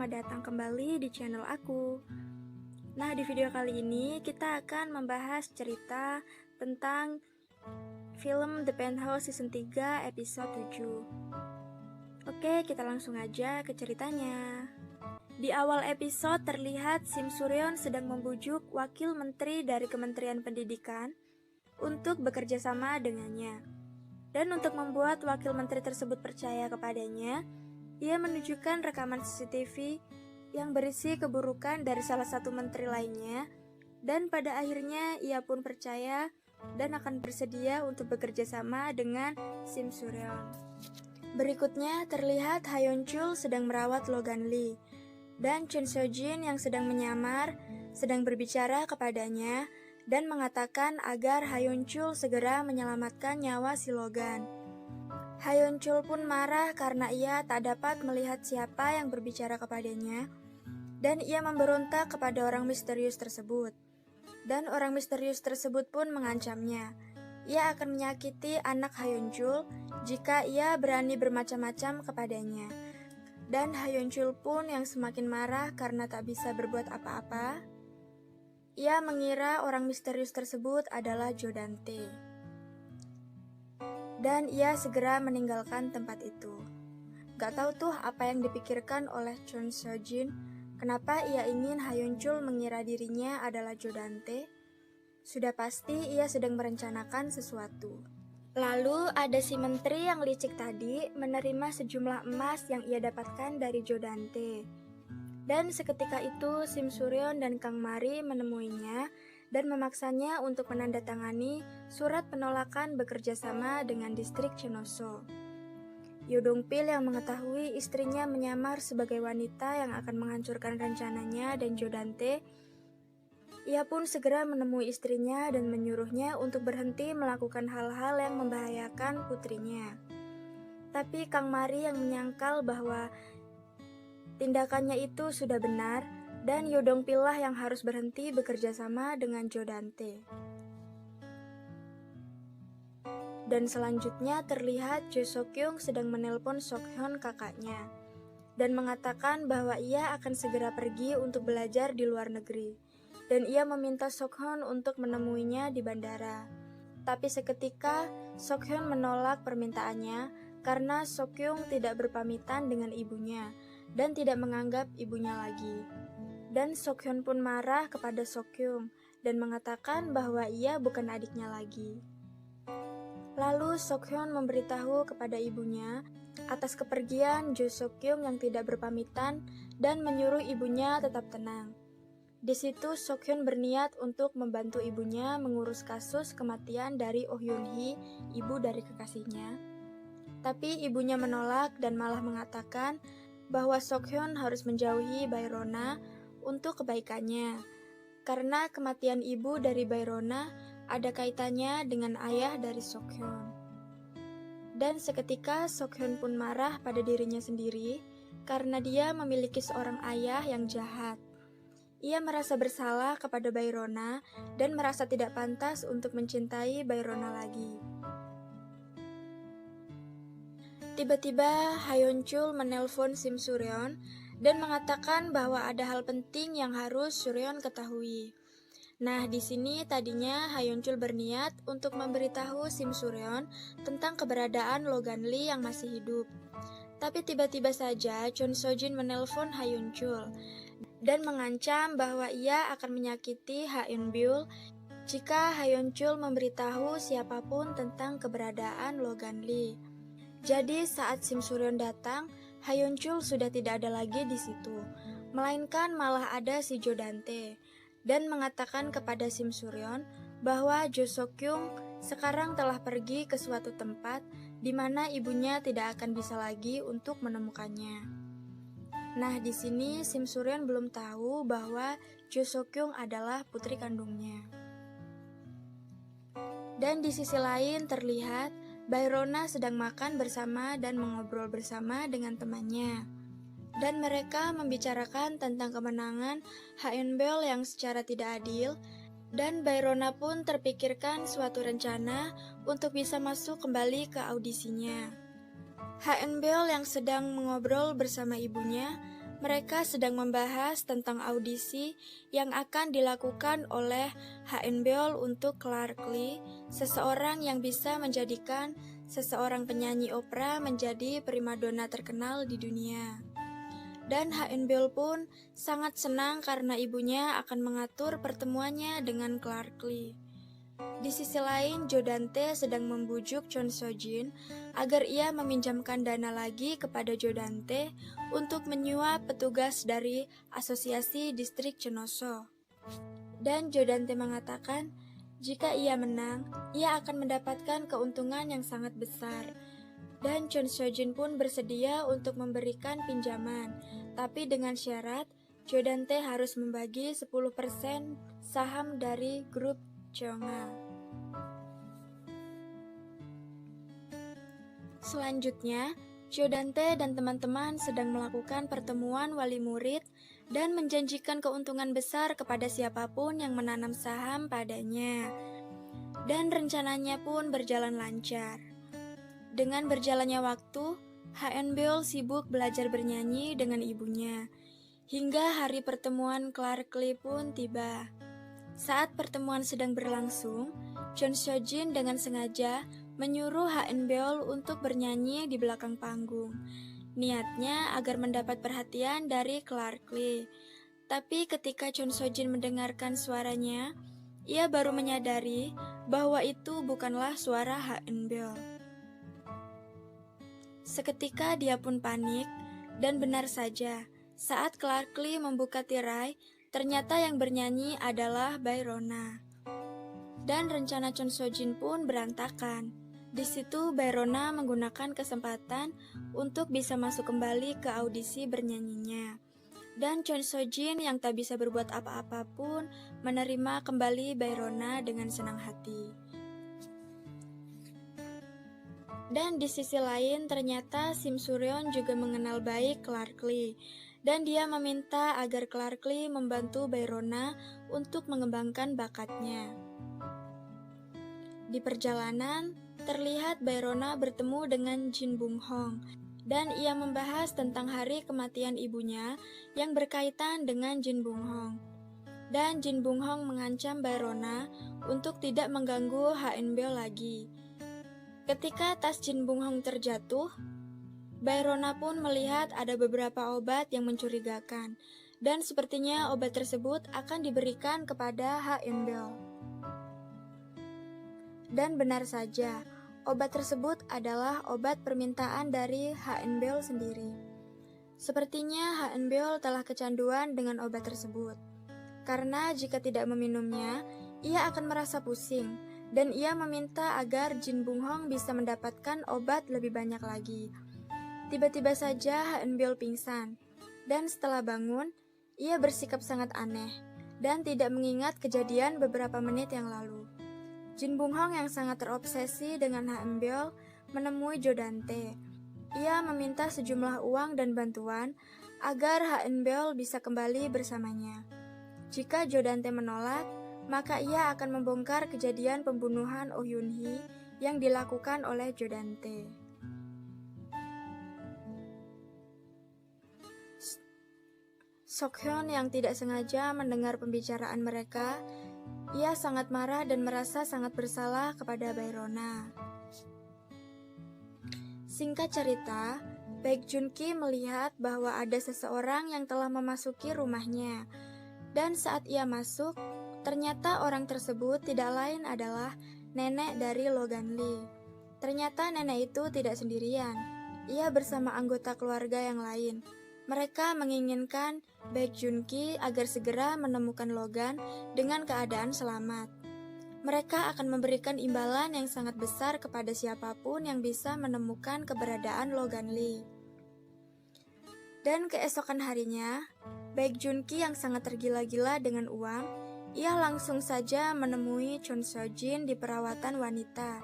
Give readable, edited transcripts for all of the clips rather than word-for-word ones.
selamat datang kembali di channel aku. Nah, di video kali ini kita akan membahas cerita tentang film The Penthouse Season 3 episode 7. Oke, kita langsung aja ke ceritanya. Di awal episode terlihat Sim Suryon sedang membujuk wakil menteri dari Kementerian Pendidikan untuk bekerja sama dengannya. Dan untuk membuat wakil menteri tersebut percaya kepadanya, ia menunjukkan rekaman CCTV yang berisi keburukan dari salah satu menteri lainnya, dan pada akhirnya ia pun percaya dan akan bersedia untuk bekerja sama dengan Sim Suryon. Berikutnya terlihat Hayon Chul sedang merawat Logan Lee, dan Chun Seo Jin yang sedang menyamar sedang berbicara kepadanya dan mengatakan agar Hayon Chul segera menyelamatkan nyawa si Logan. Hayon Chul pun marah karena ia tak dapat melihat siapa yang berbicara kepadanya, dan ia memberontak kepada orang misterius tersebut. Dan orang misterius tersebut pun mengancamnya. Ia akan menyakiti anak Hayon Chul jika ia berani bermacam-macam kepadanya. Dan Hayon Chul pun yang semakin marah karena tak bisa berbuat apa-apa. Ia mengira orang misterius tersebut adalah Jo Dante. Dan ia segera meninggalkan tempat itu. Gak tahu tuh apa yang dipikirkan oleh Chun Seo Jin. Kenapa ia ingin Hayon Chul mengira dirinya adalah Jo Dante? Sudah pasti ia sedang merencanakan sesuatu. Lalu ada si menteri yang licik tadi menerima sejumlah emas yang ia dapatkan dari Jo Dante. Dan seketika itu Sim Suryon dan Kang Mari menemuinya dan memaksanya untuk menandatangani surat penolakan bekerja sama dengan distrik Chenoso. Yoo Dong Pil yang mengetahui istrinya menyamar sebagai wanita yang akan menghancurkan rencananya dan Jo Dante, ia pun segera menemui istrinya dan menyuruhnya untuk berhenti melakukan hal-hal yang membahayakan putrinya. Tapi Kang Mari yang menyangkal bahwa tindakannya itu sudah benar, dan Yoo Dong Pil lah yang harus berhenti bekerja sama dengan Jo Dante. Dan selanjutnya terlihat Jo Sok-kyung sedang menelpon Sok-hyun kakaknya dan mengatakan bahwa ia akan segera pergi untuk belajar di luar negeri, dan ia meminta Sok-hyun untuk menemuinya di bandara. Tapi seketika Sok-hyun menolak permintaannya karena Sok-kyung tidak berpamitan dengan ibunya dan tidak menganggap ibunya lagi. Dan Sok-hyun pun marah kepada Sok-kyung dan mengatakan bahwa ia bukan adiknya lagi. Lalu Sok-hyun memberitahu kepada ibunya atas kepergian Jo Sok-kyung yang tidak berpamitan dan menyuruh ibunya tetap tenang. Di situ Sok-hyun berniat untuk membantu ibunya mengurus kasus kematian dari Oh Yoon-hee, ibu dari kekasihnya. Tapi ibunya menolak dan malah mengatakan bahwa Sok-hyun harus menjauhi Bayrona untuk kebaikannya, karena kematian ibu dari Bayrona ada kaitannya dengan ayah dari Sok-hyun. Dan seketika Sok-hyun pun marah pada dirinya sendiri karena dia memiliki seorang ayah yang jahat. Ia merasa bersalah kepada Bayrona dan merasa tidak pantas untuk mencintai Bayrona lagi. Tiba-tiba Hayon Chul menelpon Sim Suryon dan mengatakan bahwa ada hal penting yang harus Suryon ketahui. Nah, di sini tadinya Hayon Chul berniat untuk memberitahu Sim Suryon tentang keberadaan Logan Lee yang masih hidup. Tapi tiba-tiba saja Chun Seo Jin menelpon Hayon Chul dan mengancam bahwa ia akan menyakiti Hayon Byul jika Hayon Chul memberitahu siapapun tentang keberadaan Logan Lee. Jadi saat Sim Suryon datang, Hayon Chul sudah tidak ada lagi di situ, melainkan malah ada si Jo Dante, dan mengatakan kepada Sim Suryon bahwa Jo Sok-kyung sekarang telah pergi ke suatu tempat di mana ibunya tidak akan bisa lagi untuk menemukannya. Nah, di sini Sim Suryon belum tahu bahwa Jo Sok-kyung adalah putri kandungnya. Dan di sisi lain terlihat Bayrona sedang makan bersama dan mengobrol bersama dengan temannya. Dan mereka membicarakan tentang kemenangan Haeun Beol yang secara tidak adil, dan Bayrona pun terpikirkan suatu rencana untuk bisa masuk kembali ke audisinya. Haeun Beol yang sedang mengobrol bersama ibunya Mereka sedang membahas tentang audisi yang akan dilakukan oleh HN Beol untuk Clark Lee, seseorang yang bisa menjadikan seseorang penyanyi opera menjadi primadona terkenal di dunia. Dan HN Beol pun sangat senang karena ibunya akan mengatur pertemuannya dengan Clark Lee. Di sisi lain, Jo Dante sedang membujuk Chon So Jin agar ia meminjamkan dana lagi kepada Jo Dante untuk menyuap petugas dari Asosiasi Distrik Chenoso. Dan Jo Dante mengatakan, jika ia menang, ia akan mendapatkan keuntungan yang sangat besar. Dan Chon So Jin pun bersedia untuk memberikan pinjaman, tapi dengan syarat Jo Dante harus membagi 10% saham dari grup Cheonga. Selanjutnya, Jo Dante dan teman-teman sedang melakukan pertemuan wali murid dan menjanjikan keuntungan besar kepada siapapun yang menanam saham padanya. Dan rencananya pun berjalan lancar. Dengan berjalannya waktu, HN Beol sibuk belajar bernyanyi dengan ibunya. Hingga hari pertemuan Clark Lee pun tiba. Saat pertemuan sedang berlangsung, Chon So Jin dengan sengaja menyuruh HN Beol untuk bernyanyi di belakang panggung. Niatnya agar mendapat perhatian dari Clark Lee. Tapi ketika Chon So Jin mendengarkan suaranya, ia baru menyadari bahwa itu bukanlah suara HN Beol. Seketika dia pun panik, dan benar saja, saat Clark Lee membuka tirai, ternyata yang bernyanyi adalah Bayrona. Dan rencana Chon So Jin pun berantakan. Di situ Bayrona menggunakan kesempatan untuk bisa masuk kembali ke audisi bernyanyinya. Dan Chon So Jin yang tak bisa berbuat apa-apa pun menerima kembali Bayrona dengan senang hati. Dan di sisi lain ternyata Sim Suryeon juga mengenal baik Clark Lee. Dan dia meminta agar Clark Lee membantu Bayrona untuk mengembangkan bakatnya. Di perjalanan, terlihat Bayrona bertemu dengan Jin Bung Hong, dan ia membahas tentang hari kematian ibunya yang berkaitan dengan Jin Bung Hong. Dan Jin Bung Hong mengancam Bayrona untuk tidak mengganggu HN Beol lagi. Ketika tas Jin Bung Hong terjatuh, Bayrona pun melihat ada beberapa obat yang mencurigakan, dan sepertinya obat tersebut akan diberikan kepada HN Beol. Dan benar saja, obat tersebut adalah obat permintaan dari HN Beol sendiri. Sepertinya HN Beol telah kecanduan dengan obat tersebut. Karena jika tidak meminumnya, ia akan merasa pusing, dan ia meminta agar Jin Bung Hong bisa mendapatkan obat lebih banyak lagi. Tiba-tiba saja HN Beol pingsan, dan setelah bangun, ia bersikap sangat aneh, dan tidak mengingat kejadian beberapa menit yang lalu. Jin Bung Hong yang sangat terobsesi dengan HN Beol menemui Jo Dante. Ia meminta sejumlah uang dan bantuan agar HN Beol bisa kembali bersamanya. Jika Jo Dante menolak, maka ia akan membongkar kejadian pembunuhan Oh Yun Hee yang dilakukan oleh Jo Dante. Sok Hyun yang tidak sengaja mendengar pembicaraan mereka, ia sangat marah dan merasa sangat bersalah kepada Bayrona. Singkat cerita, Baek Jun Ki melihat bahwa ada seseorang yang telah memasuki rumahnya. Dan saat ia masuk, ternyata orang tersebut tidak lain adalah nenek dari Logan Lee. Ternyata nenek itu tidak sendirian. Ia bersama anggota keluarga yang lain. Mereka menginginkan Baek Jun Ki agar segera menemukan Logan dengan keadaan selamat. Mereka akan memberikan imbalan yang sangat besar kepada siapapun yang bisa menemukan keberadaan Logan Lee. Dan keesokan harinya, Baek Jun Ki yang sangat tergila-gila dengan uang, ia langsung saja menemui Chon So Jin di perawatan wanita,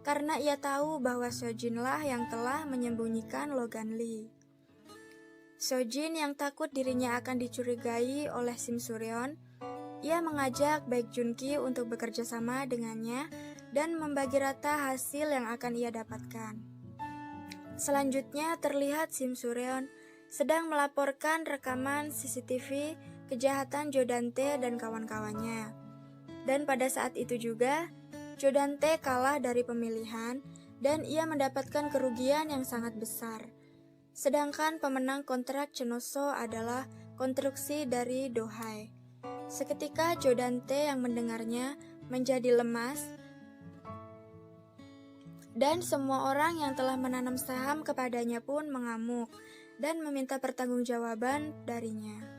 karena ia tahu bahwa So Jin lah yang telah menyembunyikan Logan Lee. So Jin yang takut dirinya akan dicurigai oleh Sim Suryeon, ia mengajak Baek Jun Ki untuk bekerja sama dengannya dan membagi rata hasil yang akan ia dapatkan. Selanjutnya terlihat Sim Suryeon sedang melaporkan rekaman CCTV kejahatan Jodante dan kawan-kawannya. Dan pada saat itu juga, Jodante kalah dari pemilihan dan ia mendapatkan kerugian yang sangat besar. Sedangkan pemenang kontrak Chenoso adalah konstruksi dari Dohai. Seketika Jodante yang mendengarnya menjadi lemas dan semua orang yang telah menanam saham kepadanya pun mengamuk dan meminta pertanggungjawaban darinya.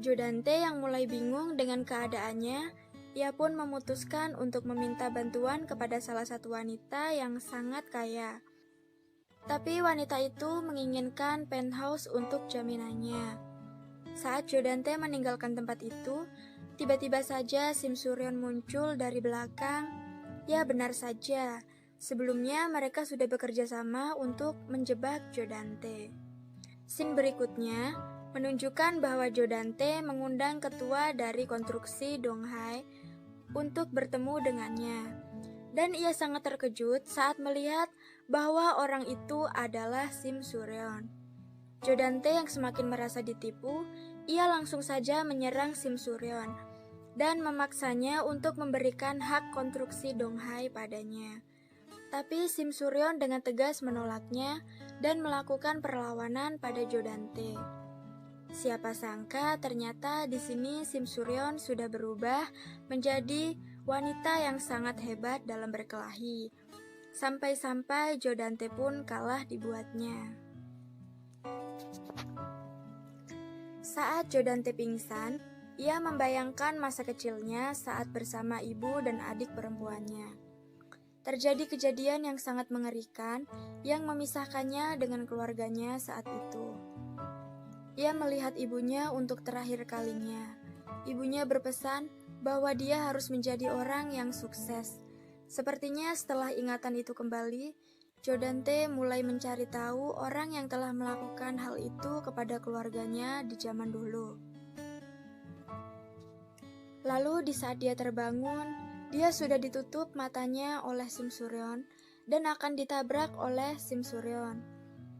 Jodante yang mulai bingung dengan keadaannya, ia pun memutuskan untuk meminta bantuan kepada salah satu wanita yang sangat kaya. Tapi wanita itu menginginkan penthouse untuk jaminannya. Saat Jodante meninggalkan tempat itu, tiba-tiba saja Sim Suryon muncul dari belakang. Ya benar saja, sebelumnya mereka sudah bekerja sama untuk menjebak Jodante. Scene berikutnya menunjukkan bahwa Jodante mengundang ketua dari konstruksi Donghai untuk bertemu dengannya. Dan ia sangat terkejut saat melihat bahwa orang itu adalah Sim Suryon. Jodante yang semakin merasa ditipu, ia langsung saja menyerang Sim Suryon dan memaksanya untuk memberikan hak konstruksi Donghai padanya. Tapi Sim Suryon dengan tegas menolaknya dan melakukan perlawanan pada Jodante. Siapa sangka ternyata di sini Sim Suryon sudah berubah menjadi wanita yang sangat hebat dalam berkelahi. Sampai-sampai Jodante pun kalah dibuatnya. Saat Jodante pingsan, ia membayangkan masa kecilnya saat bersama ibu dan adik perempuannya. Terjadi kejadian yang sangat mengerikan yang memisahkannya dengan keluarganya saat itu. Ia melihat ibunya untuk terakhir kalinya. Ibunya berpesan bahwa dia harus menjadi orang yang sukses. Sepertinya setelah ingatan itu kembali, Jodante mulai mencari tahu orang yang telah melakukan hal itu kepada keluarganya di zaman dulu. Lalu di saat dia terbangun, dia sudah ditutup matanya oleh Sim Suryon dan akan ditabrak oleh Sim Suryon.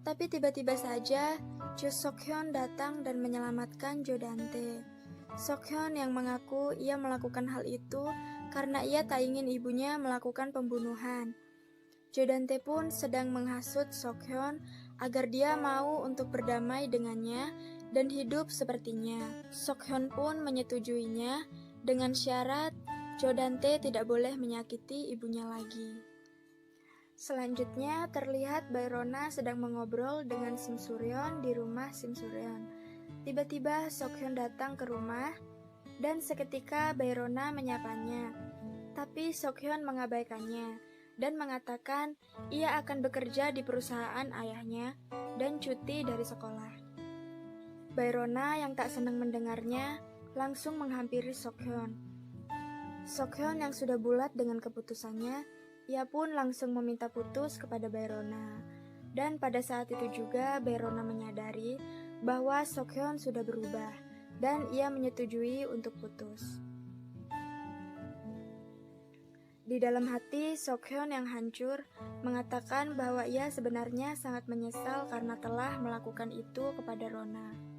Tapi tiba-tiba saja, Jo Sok-hyun datang dan menyelamatkan Jodante. Sok-hyun yang mengaku ia melakukan hal itu karena ia tak ingin ibunya melakukan pembunuhan. Jodante pun sedang menghasut Sok-hyun agar dia mau untuk berdamai dengannya dan hidup sepertinya. Sok-hyun pun menyetujuinya dengan syarat Jodante tidak boleh menyakiti ibunya lagi. Selanjutnya terlihat Baerona sedang mengobrol dengan Sim Suryon di rumah Sim Suryon. Tiba-tiba Sok-hyun datang ke rumah dan seketika Baerona menyapanya. Tapi Sok-hyun mengabaikannya dan mengatakan ia akan bekerja di perusahaan ayahnya dan cuti dari sekolah. Baerona yang tak senang mendengarnya langsung menghampiri Sok-hyun. Sok-hyun yang sudah bulat dengan keputusannya, ia pun langsung meminta putus kepada Baerona. Dan pada saat itu juga Baerona menyadari bahwa Sok-hyun sudah berubah dan ia menyetujui untuk putus. Di dalam hati, Sok-hyun yang hancur mengatakan bahwa ia sebenarnya sangat menyesal karena telah melakukan itu kepada Rona.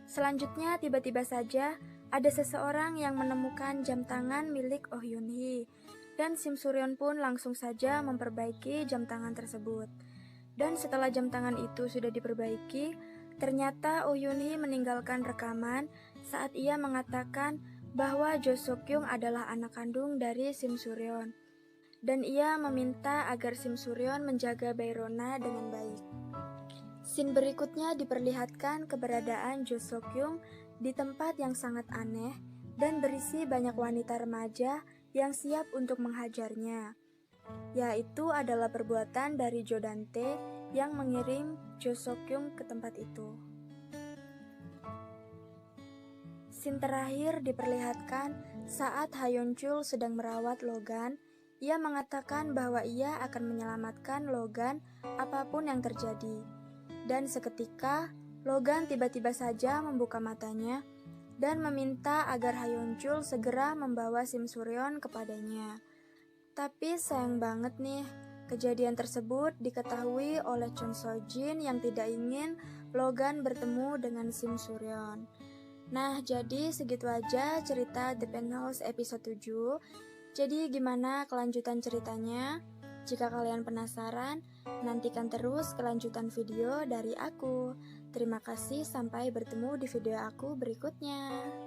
Selanjutnya tiba-tiba saja ada seseorang yang menemukan jam tangan milik Oh Yoon-hee. Dan Sim Suryon pun langsung saja memperbaiki jam tangan tersebut. Dan setelah jam tangan itu sudah diperbaiki, ternyata Oh Yoon-hee meninggalkan rekaman saat ia mengatakan bahwa Jo Sok-kyung adalah anak kandung dari Sim Suryon. Dan ia meminta agar Sim Suryon menjaga Baerona dengan baik. Scene berikutnya diperlihatkan keberadaan Jo Sok-kyung di tempat yang sangat aneh dan berisi banyak wanita remaja yang siap untuk menghajarnya, yaitu adalah perbuatan dari Jodante yang mengirim Jo Sok-kyung ke tempat itu. Scene terakhir diperlihatkan saat Hayeon-chul sedang merawat Logan. Ia mengatakan bahwa ia akan menyelamatkan Logan apapun yang terjadi. Dan seketika, Logan tiba-tiba saja membuka matanya dan meminta agar Hayeon-chul segera membawa Sim Suryon kepadanya. Tapi sayang banget nih, Kejadian tersebut diketahui oleh Chon So Jin yang tidak ingin Logan bertemu dengan Sim Suryeon. Nah, jadi segitu aja cerita The Penthouse episode 7. Jadi gimana kelanjutan ceritanya? Jika kalian penasaran, nantikan terus kelanjutan video dari aku. Terima kasih, sampai bertemu di video aku berikutnya.